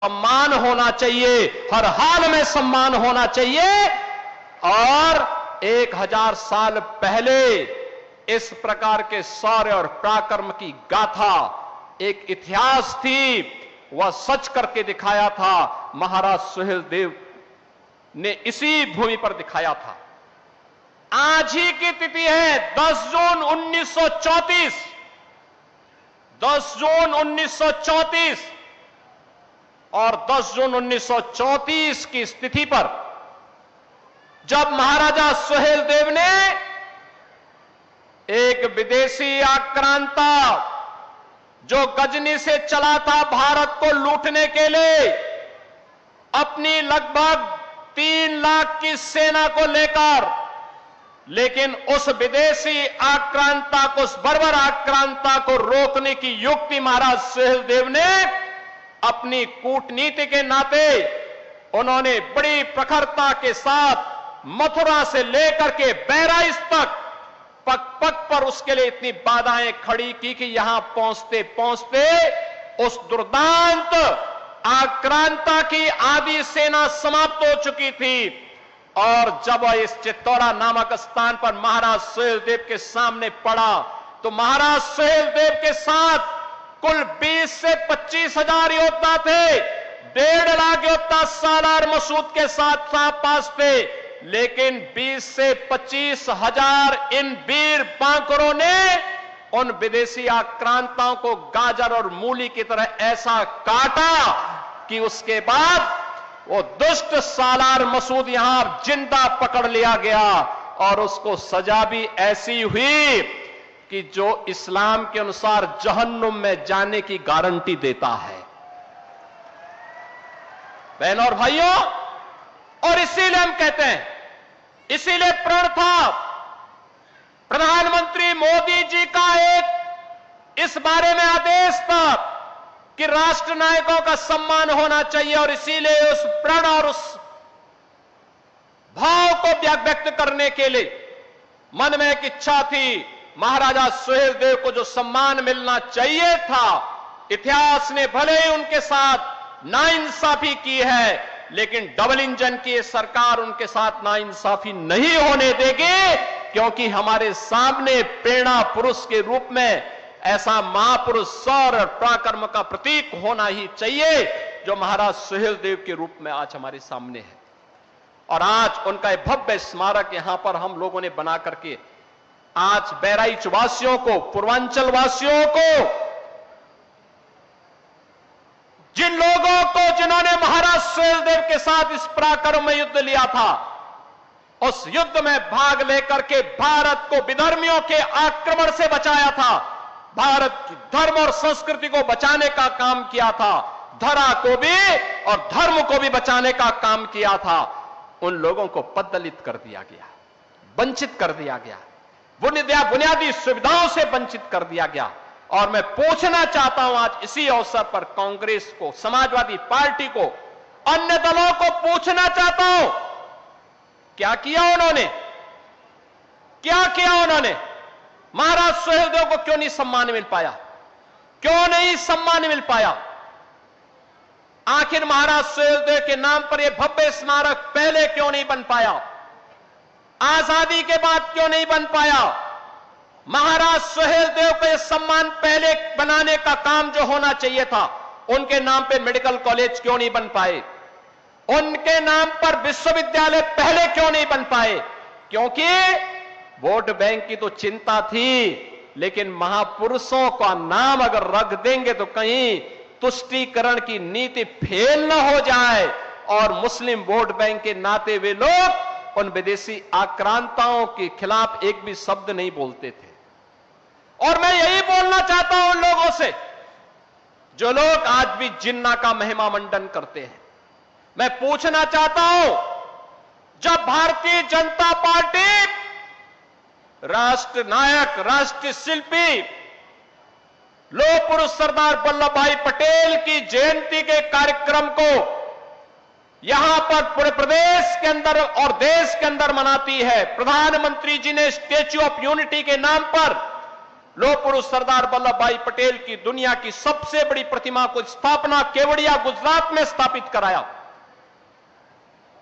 सम्मान होना चाहिए, हर हाल में सम्मान होना चाहिए। और 1000 साल पहले इस प्रकार के शौर्य और पराक्रम की गाथा एक इतिहास थी, वह सच करके दिखाया था। महाराज सुहेलदेव ने इसी भूमि पर दिखाया था। आज ही की तिथि है 10 जून 1934। 10 जून 1934 और 10 जून 1934 की तिथि पर जब महाराजा सुहेलदेव ने एक विदेशी आक्रांता जो गजनी से चला था भारत को लूटने के लिए, अपनी लगभग 3 लाख की सेना को लेकर, लेकिन उस विदेशी आक्रांता को, उस बर्बर आक्रांता को रोकने की युक्ति महाराज सुहेलदेव ने अपनी कूटनीति के नाते उन्होंने बड़ी प्रखरता के साथ मथुरा से लेकर के बहराइच तक पग पग पर उसके लिए इतनी बाधाएं खड़ी की कि यहां पहुंचते पहुंचते उस दुर्दांत आक्रांता की आधी सेना समाप्त हो चुकी थी। और जब इस चित्तौरा नामक स्थान पर महाराज सुहेलदेव के सामने पड़ा तो महाराज सुहेलदेव के साथ कुल 20 से 25 हजार योद्धा थे। 1.5 लाख योद्धा सालार मसूद के साथ पास थे, लेकिन 20 से 25 हजार इन वीर बांकुरों ने उन विदेशी आक्रांताओं को गाजर और मूली की तरह ऐसा काटा कि उसके बाद वो दुष्ट सालार मसूद यहां जिंदा पकड़ लिया गया और उसको सजा भी ऐसी हुई कि जो इस्लाम के अनुसार जहन्नुम में जाने की गारंटी देता है। बहनों और भाइयों, और इसीलिए हम कहते हैं, इसीलिए प्रण था प्रधानमंत्री मोदी जी का एक इस बारे में आदेश था कि राष्ट्र नायकों का सम्मान होना चाहिए। और इसीलिए उस प्रण और उस भाव को व्यक्त करने के लिए मन में एक इच्छा थी। महाराजा सुहेलदेव को जो सम्मान मिलना चाहिए था, इतिहास ने भले ही उनके साथ नाइंसाफी की है, लेकिन डबल इंजन की सरकार उनके साथ नाइंसाफी नहीं होने देगी, क्योंकि हमारे सामने प्रेरणा पुरुष के रूप में ऐसा महापुरुष शौर्य और पराक्रम का प्रतीक होना ही चाहिए जो महाराज सुहेलदेव के रूप में आज हमारे सामने है। और आज उनका एक भव्य स्मारक यहां पर हम लोगों ने बना करके आज बहराइच वासियों को, पूर्वांचल वासियों को, जिन लोगों को जिन्होंने महाराज सुहेलदेव के साथ इस पराक्रम में युद्ध लिया था, उस युद्ध में भाग लेकर के भारत को विधर्मियों के आक्रमण से बचाया था, भारत की धर्म और संस्कृति को बचाने का काम किया था, धरा को भी और धर्म को भी बचाने का काम किया था, उन लोगों को पददलित कर दिया गया, वंचित कर दिया गया, बुनियादी सुविधाओं से वंचित कर दिया गया। और मैं पूछना चाहता हूं आज इसी अवसर पर कांग्रेस को, समाजवादी पार्टी को, अन्य दलों को पूछना चाहता हूं, क्या किया उन्होंने? क्या किया उन्होंने? महाराज सुहेलदेव को क्यों नहीं सम्मान मिल पाया? क्यों नहीं सम्मान मिल पाया? आखिर महाराज सुहेलदेव के नाम पर यह भव्य स्मारक पहले क्यों नहीं बन पाया? आजादी के बाद क्यों नहीं बन पाया? महाराज सुहेलदेव को यह सम्मान पहले बनाने का काम जो होना चाहिए था, उनके नाम पे मेडिकल कॉलेज क्यों नहीं बन पाए? उनके नाम पर विश्वविद्यालय पहले क्यों नहीं बन पाए? क्योंकि वोट बैंक की तो चिंता थी, लेकिन महापुरुषों का नाम अगर रख देंगे तो कहीं तुष्टीकरण की नीति फेल न हो जाए और मुस्लिम वोट बैंक के नाते वे लोग उन विदेशी आक्रांताओं के खिलाफ एक भी शब्द नहीं बोलते थे। और मैं यही बोलना चाहता हूं उन लोगों से जो लोग आज भी जिन्ना का महिमा मंडन करते हैं। मैं पूछना चाहता हूं, जब भारतीय जनता पार्टी राष्ट्र नायक, राष्ट्रीय शिल्पी, लौह पुरुष सरदार वल्लभ भाई पटेल की जयंती के कार्यक्रम को यहां पर पूरे प्रदेश के अंदर और देश के अंदर मनाती है, प्रधानमंत्री जी ने स्टैच्यू ऑफ यूनिटी के नाम पर लोह पुरुष सरदार वल्लभ भाई पटेल की दुनिया की सबसे बड़ी प्रतिमा को स्थापना केवड़िया गुजरात में स्थापित कराया,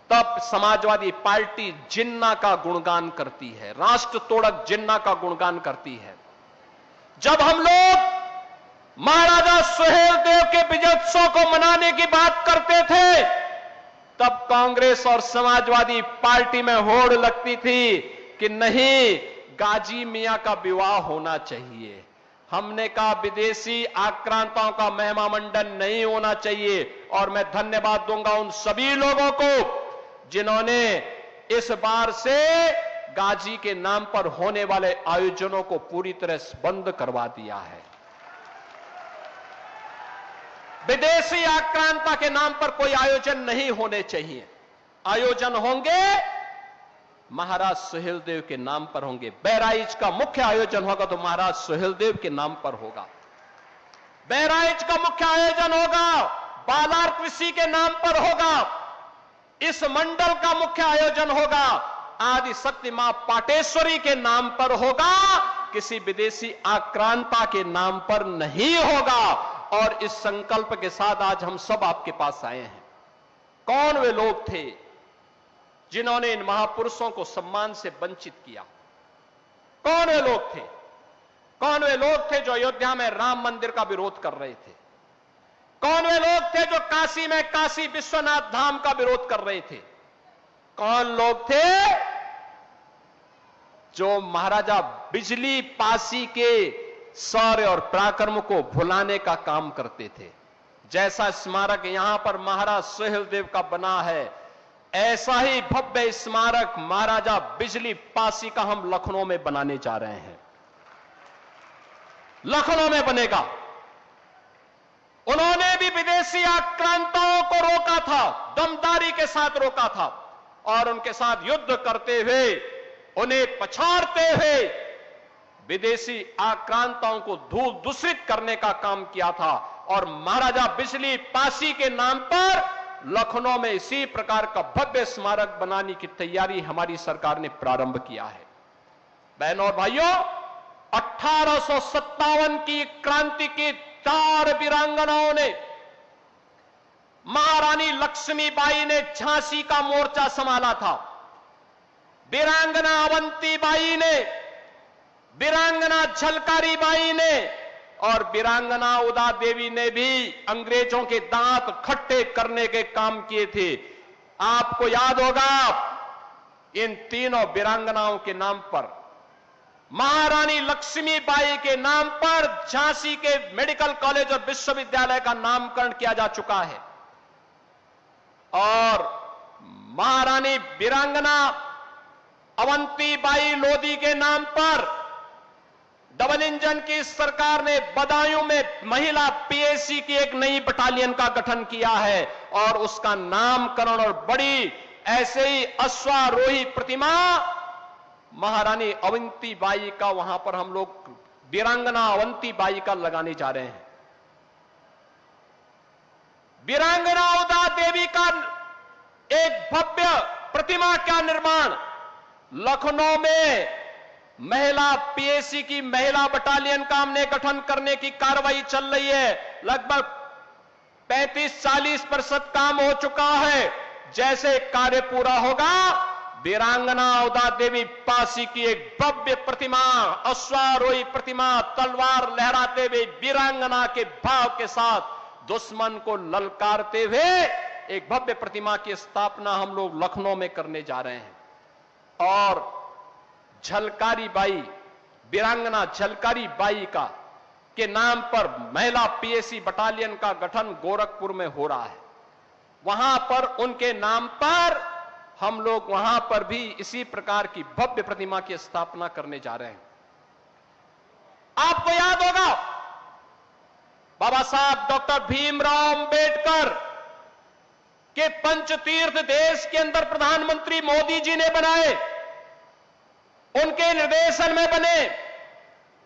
तब समाजवादी पार्टी जिन्ना का गुणगान करती है, राष्ट्र तोड़क जिन्ना का गुणगान करती है। जब हम लोग महाराजा सुहेलदेव के विजयोत्सव को मनाने की बात करते थे, तब कांग्रेस और समाजवादी पार्टी में होड़ लगती थी कि नहीं, गाजी मियां का विवाह होना चाहिए। हमने कहा विदेशी आक्रांताओं का महिमा मंडन नहीं होना चाहिए। और मैं धन्यवाद दूंगा उन सभी लोगों को जिन्होंने इस बार से गाजी के नाम पर होने वाले आयोजनों को पूरी तरह से बंद करवा दिया है। विदेशी आक्रांता के नाम पर कोई आयोजन नहीं होने चाहिए। आयोजन होंगे महाराज सुहेलदेव के नाम पर होंगे। बहराइच का मुख्य आयोजन होगा तो महाराज सुहेलदेव के नाम पर होगा। बहराइच का मुख्य आयोजन होगा बालार कृषि के नाम पर होगा। इस मंडल का मुख्य आयोजन होगा आदि शक्ति मां पाटेश्वरी के नाम पर होगा, किसी विदेशी आक्रांता के नाम पर नहीं होगा। और इस संकल्प के साथ आज हम सब आपके पास आए हैं। कौन वे लोग थे जिन्होंने इन महापुरुषों को सम्मान से वंचित किया? कौन वे लोग थे? कौन वे लोग थे जो अयोध्या में राम मंदिर का विरोध कर रहे थे? कौन वे लोग थे जो काशी में काशी विश्वनाथ धाम का विरोध कर रहे थे? कौन लोग थे जो महाराजा बिजली पासी के शौर्य और पराक्रम को भुलाने का काम करते थे? जैसा स्मारक यहां पर महाराज सुहेलदेव का बना है, ऐसा ही भव्य स्मारक महाराजा बिजली पासी का हम लखनऊ में बनाने जा रहे हैं। लखनऊ में बनेगा। उन्होंने भी विदेशी आक्रांताओं को रोका था, दमदारी के साथ रोका था और उनके साथ युद्ध करते हुए, उन्हें पछाड़ते हुए विदेशी आक्रांताओं को धूल दूषित करने का काम किया था। और महाराजा बिजली पासी के नाम पर लखनऊ में इसी प्रकार का भव्य स्मारक बनाने की तैयारी हमारी सरकार ने प्रारंभ किया है। बहनों और भाइयों, 1857 की क्रांति की 4 वीरांगनाओं ने, महारानी लक्ष्मीबाई ने झांसी का मोर्चा संभाला था, वीरांगना अवंतीबाई ने, वीरांगना झलकारी बाई ने और वीरांगना उदा देवी ने भी अंग्रेजों के दांत खट्टे करने के काम किए थे। आपको याद होगा, इन तीनों वीरांगनाओं के नाम पर, महारानी लक्ष्मीबाई के नाम पर झांसी के मेडिकल कॉलेज और विश्वविद्यालय का नामकरण किया जा चुका है। और महारानी वीरांगना अवंतीबाई लोधी के नाम पर डबल इंजन की सरकार ने बदायूं में महिला पीएसी की एक नई बटालियन का गठन किया है और उसका नामकरण और बड़ी ऐसे ही अश्वारोही प्रतिमा महारानी अवंतीबाई का वहां पर हम लोग वीरांगना अवंतीबाई का लगाने जा रहे हैं। वीरांगना उदा देवी का एक भव्य प्रतिमा का निर्माण लखनऊ में महिला पीएसी की महिला बटालियन का हमने गठन करने की कार्रवाई चल रही है। लगभग 35-40% काम हो चुका है। जैसे कार्य पूरा होगा, वीरांगना उदा देवी पासी की एक भव्य प्रतिमा, अश्वारोही प्रतिमा, तलवार लहराते हुए वीरांगना के भाव के साथ दुश्मन को ललकारते हुए एक भव्य प्रतिमा की स्थापना हम लोग लखनऊ में करने जा रहे हैं। और झलकारी बाई, वीरांगना झलकारी बाई का के नाम पर महिला पीएसी बटालियन का गठन गोरखपुर में हो रहा है। वहां पर उनके नाम पर हम लोग वहां पर भी इसी प्रकार की भव्य प्रतिमा की स्थापना करने जा रहे हैं। आपको याद होगा, बाबा साहब डॉक्टर भीमराव अंबेडकर के पंचतीर्थ देश के अंदर प्रधानमंत्री मोदी जी ने बनाए, उनके निर्देशन में बने।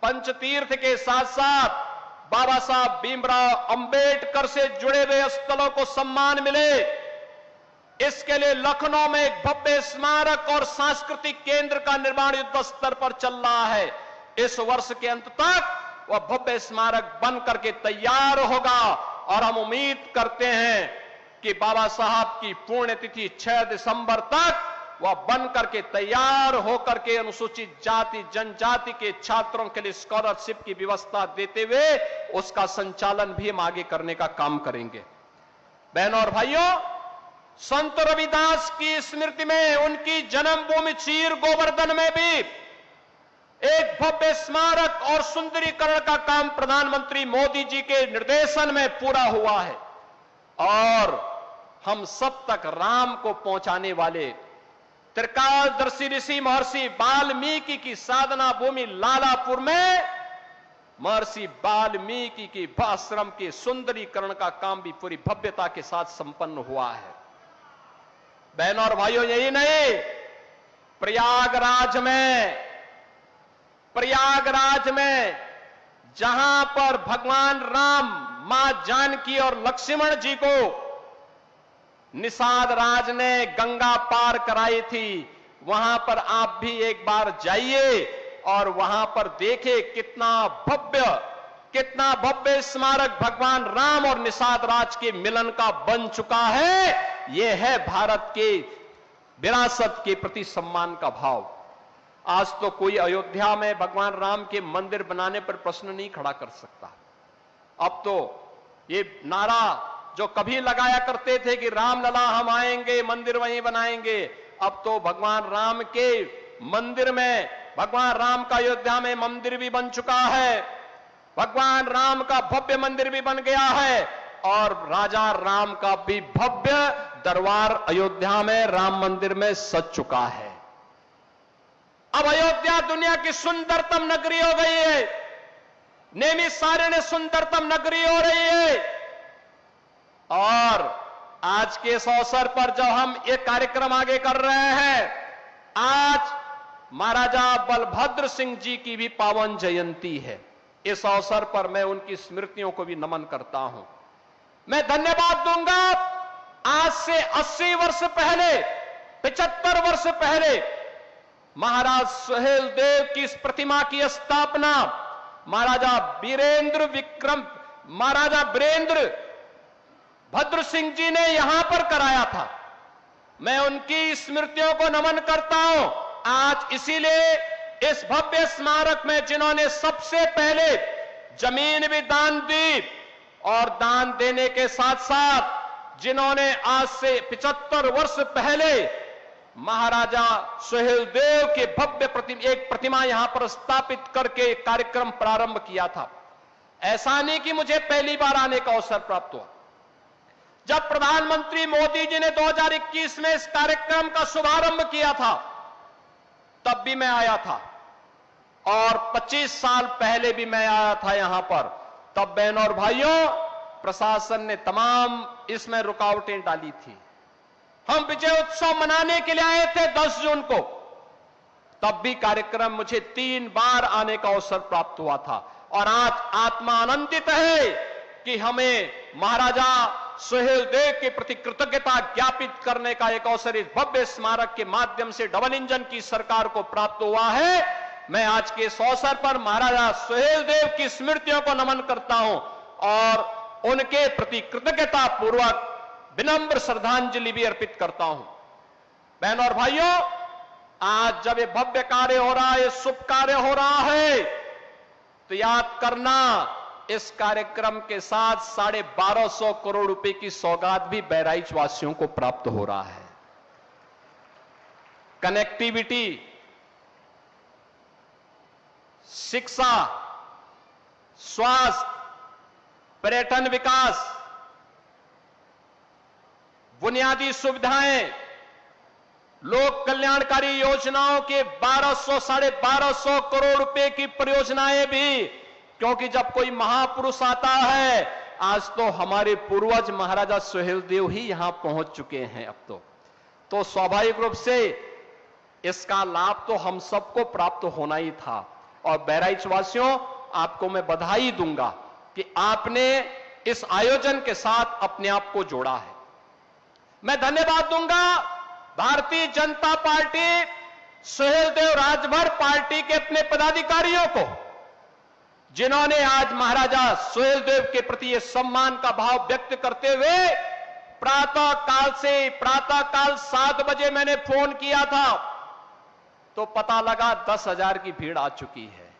पंचतीर्थ के साथ साथ बाबा साहब भीमराव अंबेडकर से जुड़े हुए स्थलों को सम्मान मिले। इसके लिए लखनऊ में एक भव्य स्मारक और सांस्कृतिक केंद्र का निर्माण युद्ध स्तर पर चल रहा है। इस वर्ष के अंत तक वह भव्य स्मारक बन करके तैयार होगा और हम उम्मीद करते हैं कि बाबा साहब की पुण्यतिथि 6 दिसंबर तक वह बन करके तैयार होकर के अनुसूचित जाति जनजाति के छात्रों के लिए स्कॉलरशिप की व्यवस्था देते हुए उसका संचालन भी हम आगे करने का काम करेंगे। बहनों और भाइयों, संत रविदास की स्मृति में उनकी जन्मभूमि चीर गोवर्धन में भी एक भव्य स्मारक और सुंदरीकरण का काम प्रधानमंत्री मोदी जी के निर्देशन में पूरा हुआ है और हम सब तक राम को पहुंचाने वाले त्रिकालदर्शी ऋषि महर्षि वाल्मीकि की साधना भूमि लालापुर में महर्षि वाल्मीकि की आश्रम के सुंदरीकरण का काम भी पूरी भव्यता के साथ संपन्न हुआ है। बहनों और भाइयों, यही नहीं, प्रयागराज में जहां पर भगवान राम, मां जानकी और लक्ष्मण जी को निषाद राज ने गंगा पार कराई थी, वहां पर आप भी एक बार जाइए और वहां पर देखें कितना भव्य स्मारक भगवान राम और निषाद राज के मिलन का बन चुका है। यह है भारत के विरासत के प्रति सम्मान का भाव। आज तो कोई अयोध्या में भगवान राम के मंदिर बनाने पर प्रश्न नहीं खड़ा कर सकता। अब तो ये नारा जो कभी लगाया करते थे कि रामलला हम आएंगे, मंदिर वहीं बनाएंगे, अब तो भगवान राम के मंदिर में, भगवान राम का अयोध्या में मंदिर भी बन चुका है, भगवान राम का भव्य मंदिर भी बन गया है और राजा राम का भी भव्य दरबार अयोध्या में राम मंदिर में सज चुका है। अब अयोध्या दुनिया की सुंदरतम नगरी हो गई है, नैमिषारण्य सुंदरतम नगरी हो रही है। और आज के इस अवसर पर जब हम एक कार्यक्रम आगे कर रहे हैं, आज महाराजा बलभद्र सिंह जी की भी पावन जयंती है। इस अवसर पर मैं उनकी स्मृतियों को भी नमन करता हूं। मैं धन्यवाद दूंगा, आज से 80 वर्ष पहले, 75 वर्ष पहले महाराज सुहेलदेव की इस प्रतिमा की स्थापना महाराजा वीरेंद्र भद्र सिंह जी ने यहां पर कराया था। मैं उनकी स्मृतियों को नमन करता हूं। आज इसीलिए इस भव्य स्मारक में जिन्होंने सबसे पहले जमीन भी दान दी और दान देने के साथ साथ जिन्होंने आज से 75 वर्ष पहले महाराजा सुहेलदेव के भव्य एक प्रतिमा यहां पर स्थापित करके कार्यक्रम प्रारंभ किया था। ऐसा नहीं कि मुझे पहली बार आने का अवसर प्राप्त हुआ। जब प्रधानमंत्री मोदी जी ने 2021 में इस कार्यक्रम का शुभारंभ किया था, तब भी मैं आया था और 25 साल पहले भी मैं आया था यहां पर। तब बहनों और भाइयों, प्रशासन ने तमाम इसमें रुकावटें डाली थी। हम विजय उत्सव मनाने के लिए आए थे 10 जून को, तब भी कार्यक्रम मुझे 3 बार आने का अवसर प्राप्त हुआ था। और आज आत्मा आनंदित है कि हमें महाराजा सुहेलदेव के प्रति कृतज्ञता ज्ञापित करने का एक अवसर इस भव्य स्मारक के माध्यम से डबल इंजन की सरकार को प्राप्त हुआ है। मैं आज के इस अवसर पर महाराजा सुहेलदेव की स्मृतियों को नमन करता हूं और उनके प्रति कृतज्ञता पूर्वक विनम्र श्रद्धांजलि भी अर्पित करता हूं। बहनों और भाइयों, आज जब ये भव्य कार्य हो रहा है, ये शुभ कार्य हो रहा है, तो याद करना इस कार्यक्रम के साथ 1250 करोड़ रुपए की सौगात भी बहराइच वासियों को प्राप्त हो रहा है। कनेक्टिविटी, शिक्षा, स्वास्थ्य, पर्यटन विकास, बुनियादी सुविधाएं, लोक कल्याणकारी योजनाओं के 1200-1250 करोड़ रुपए की परियोजनाएं भी, क्योंकि जब कोई महापुरुष आता है, आज तो हमारे पूर्वज महाराजा सुहेलदेव ही यहां पहुंच चुके हैं अब तो स्वाभाविक रूप से इसका लाभ तो हम सबको प्राप्त होना ही था। और बहराइच वासियों, आपको मैं बधाई दूंगा कि आपने इस आयोजन के साथ अपने आप को जोड़ा है। मैं धन्यवाद दूंगा भारतीय जनता पार्टी सुहेलदेव राजभर पार्टी के अपने पदाधिकारियों को, जिन्होंने आज महाराजा सुहेलदेव के प्रति यह सम्मान का भाव व्यक्त करते हुए प्रातःकाल 7 बजे मैंने फोन किया था तो पता लगा 10,000 की भीड़ आ चुकी है।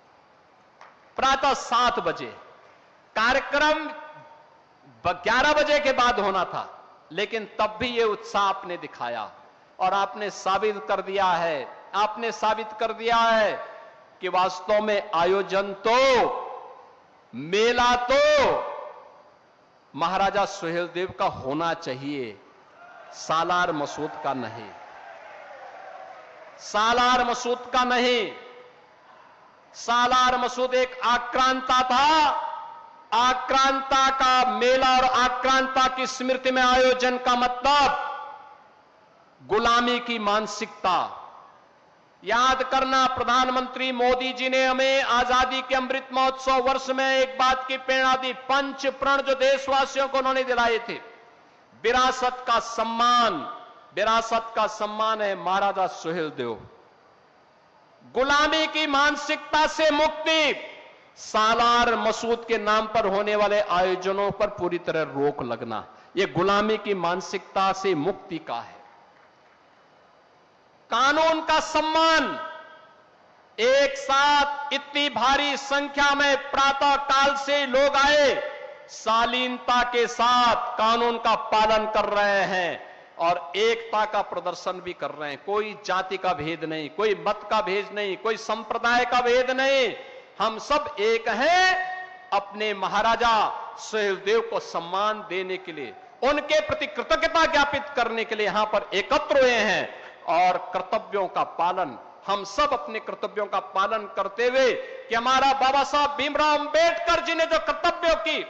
प्रातः 7 बजे कार्यक्रम 11 बजे के बाद होना था, लेकिन तब भी यह उत्साह आपने दिखाया और आपने साबित कर दिया है कि वास्तव में आयोजन तो, मेला तो महाराजा सुहेलदेव का होना चाहिए, सालार मसूद का नहीं। सालार मसूद का नहीं। सालार मसूद एक आक्रांता था। आक्रांता का मेला और आक्रांता की स्मृति में आयोजन का मतलब गुलामी की मानसिकता। याद करना, प्रधानमंत्री मोदी जी ने हमें आजादी के अमृत महोत्सव वर्ष में एक बात की प्रेरणा दी, 5 प्रण जो देशवासियों को उन्होंने दिलाए थे। विरासत का सम्मान है महाराजा सुहेलदेव। गुलामी की मानसिकता से मुक्ति, सालार मसूद के नाम पर होने वाले आयोजनों पर पूरी तरह रोक लगना, यह गुलामी की मानसिकता से मुक्ति का है। कानून का सम्मान। एक साथ इतनी भारी संख्या में प्रातः काल से लोग आए, शालीनता के साथ कानून का पालन कर रहे हैं और एकता का प्रदर्शन भी कर रहे हैं। कोई जाति का भेद नहीं, कोई मत का भेद नहीं, कोई संप्रदाय का भेद नहीं। हम सब एक हैं। अपने महाराजा सुहेलदेव को सम्मान देने के लिए, उनके प्रति कृतज्ञता ज्ञापित करने के लिए यहां पर एकत्र हुए हैं और कर्तव्यों का पालन, हम सब अपने कर्तव्यों का पालन करते हुए कि हमारा बाबा साहब भीमराव अंबेडकर जी ने जो कर्तव्यों की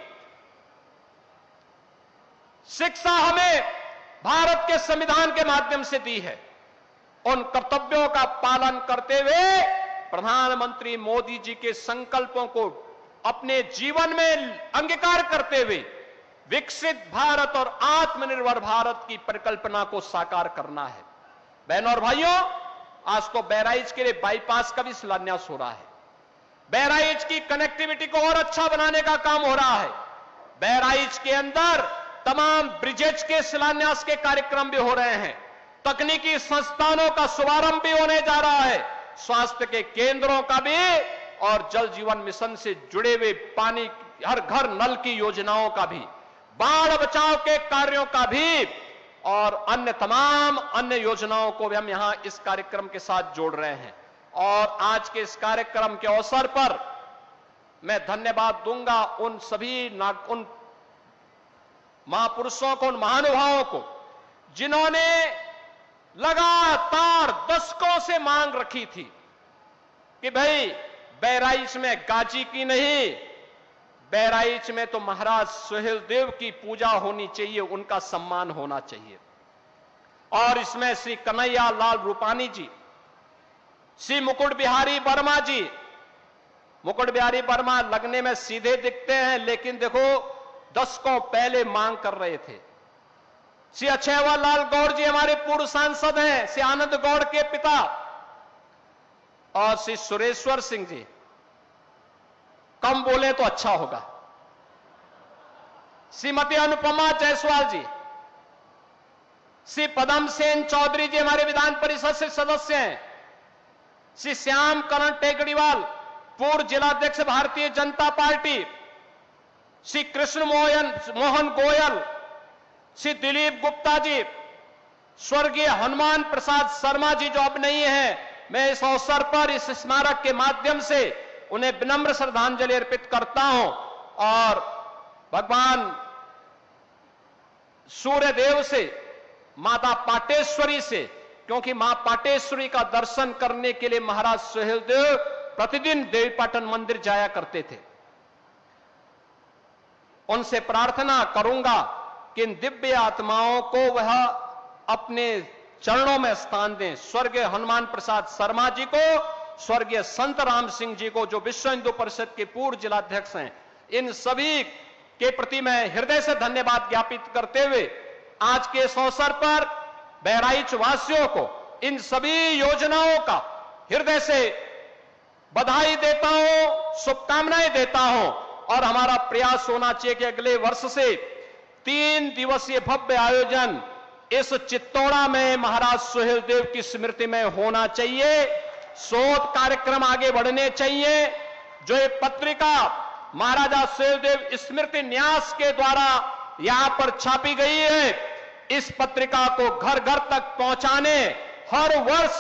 शिक्षा हमें भारत के संविधान के माध्यम से दी है, उन कर्तव्यों का पालन करते हुए प्रधानमंत्री मोदी जी के संकल्पों को अपने जीवन में अंगीकार करते हुए विकसित भारत और आत्मनिर्भर भारत की परिकल्पना को साकार करना है। बहनों और भाइयों, आज तो बहराइच के लिए बाईपास का भी शिलान्यास हो रहा है। बहराइच की कनेक्टिविटी को और अच्छा बनाने का काम हो रहा है। बहराइच के अंदर तमाम ब्रिजेज के शिलान्यास के कार्यक्रम भी हो रहे हैं। तकनीकी संस्थानों का शुभारंभ भी होने जा रहा है, स्वास्थ्य के केंद्रों का भी, और जल जीवन मिशन से जुड़े हुए पानी हर घर नल की योजनाओं का भी, बाढ़ बचाव के कार्यों का भी और अन्य तमाम अन्य योजनाओं को भी हम यहां इस कार्यक्रम के साथ जोड़ रहे हैं। और आज के इस कार्यक्रम के अवसर पर मैं धन्यवाद दूंगा उन सभी उन महापुरुषों को, उन महानुभावों को, जिन्होंने लगातार दशकों से मांग रखी थी कि भाई बहराइच में गाजी की नहीं, बहराइच में तो महाराज सुहेलदेव की पूजा होनी चाहिए, उनका सम्मान होना चाहिए। और इसमें श्री कन्हैया लाल रूपानी जी, श्री मुकुट बिहारी वर्मा जी, मुकुट बिहारी वर्मा लगने में सीधे दिखते हैं, लेकिन देखो दशकों पहले मांग कर रहे थे। श्री अक्षयवर लाल गौड़ जी हमारे पूर्व सांसद हैं, श्री आनंद गौड़ के पिता, और श्री सुरेश्वर सिंह जी, कम बोले तो अच्छा होगा, श्रीमती अनुपमा जायसवाल जी, श्री पदम सेन चौधरी जी हमारे विधान परिषद से सदस्य हैं, श्री श्याम करण टेकड़ीवाल पूर्व जिलाध्यक्ष भारतीय जनता पार्टी, श्री कृष्ण मोहन गोयल, श्री दिलीप गुप्ता जी, स्वर्गीय हनुमान प्रसाद शर्मा जी जो अब नहीं है, मैं इस अवसर पर इस स्मारक के माध्यम से उन्हें विनम्र श्रद्धांजलि अर्पित करता हूं। और भगवान सूर्यदेव से, माता पाटेश्वरी से, क्योंकि मां पाटेश्वरी का दर्शन करने के लिए महाराज सुहेलदेव प्रतिदिन देवीपाटन मंदिर जाया करते थे। उनसे प्रार्थना करूंगा कि इन दिव्य आत्माओं को वह अपने चरणों में स्थान दें। स्वर्गीय हनुमान प्रसाद शर्मा जी को, स्वर्गीय संत राम सिंह जी को जो विश्व हिंदू परिषद के पूर्व जिलाध्यक्ष हैं, इन सभी के प्रति मैं हृदय से धन्यवाद ज्ञापित करते हुए आज के इस अवसर पर बहराइच वासियों को इन सभी योजनाओं का हृदय से बधाई देता हूं, शुभकामनाएं देता हूं और हमारा प्रयास होना चाहिए कि अगले वर्ष से 3 दिवसीय भव्य आयोजन इस चित्तौड़ा में महाराज सुहेलदेव की स्मृति में होना चाहिए। शोध कार्यक्रम आगे बढ़ने चाहिए। जो ये पत्रिका महाराजा सुहेलदेव स्मृति न्यास के द्वारा यहां पर छापी गई है, इस पत्रिका को घर घर तक पहुंचाने, हर वर्ष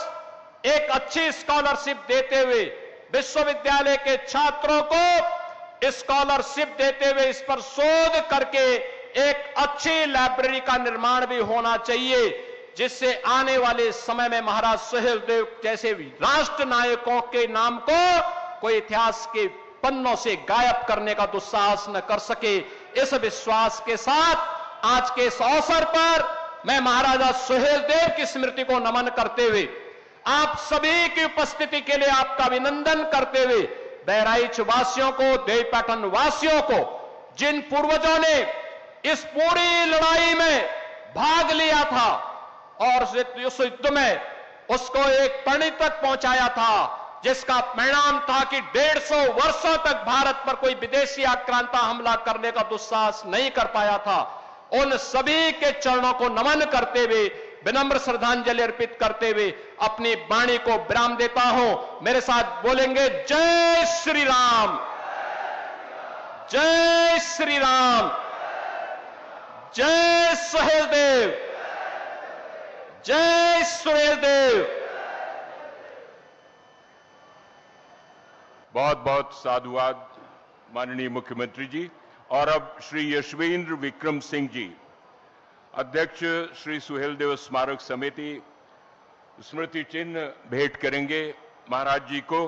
एक अच्छी स्कॉलरशिप देते हुए विश्वविद्यालय के छात्रों को स्कॉलरशिप देते हुए इस पर शोध करके एक अच्छी लाइब्रेरी का निर्माण भी होना चाहिए, जिससे आने वाले समय में महाराज सुहेलदेव जैसे राष्ट्र नायकों के नाम को कोई इतिहास के पन्नों से गायब करने का दुस्साहस न कर सके। इस विश्वास के साथ आज के इस अवसर पर मैं महाराजा सुहेलदेव की स्मृति को नमन करते हुए आप सभी की उपस्थिति के लिए आपका अभिनंदन करते हुए बहराइच वासियों को, देवीपाटन वासियों को, जिन पूर्वजों ने इस पूरी लड़ाई में भाग लिया था और उस युद्ध में उसको एक परिणति तक पहुंचाया था, जिसका परिणाम था कि 150 वर्षों तक भारत पर कोई विदेशी आक्रांता हमला करने का दुस्साहस नहीं कर पाया था, उन सभी के चरणों को नमन करते हुए, विनम्र श्रद्धांजलि अर्पित करते हुए अपनी वाणी को विराम देता हूं। मेरे साथ बोलेंगे जय श्री राम, जय श्री राम, जय सुहेलदेव, जय सुहेलदेव। बहुत बहुत साधुवाद माननीय मुख्यमंत्री जी। और अब श्री यशवेंद्र विक्रम सिंह जी, अध्यक्ष श्री सुहेलदेव स्मारक समिति, स्मृति चिन्ह भेंट करेंगे महाराज जी को।